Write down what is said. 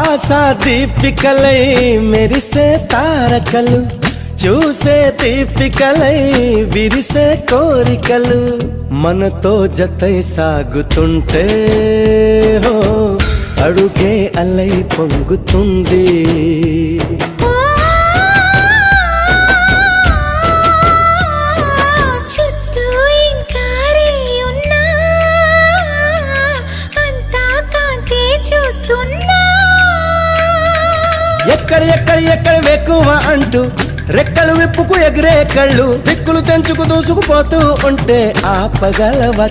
ఆశా దీపికలై మెరిసే తారకలు, చూసే దీపికలై విరిసే కోరికలు, మనతో జతై సాగుతుంటే హో అడుగే అలై పొంగుతుంది. ఎక్కడ ఎక్కడ ఎక్కడ వెక్కువ అంటూ రెక్కలు విప్పుకు ఎగిరే కళ్ళు, దిక్కులు తెంచుకు దూసుకుపోతూ ఉంటే ఆపగలవా?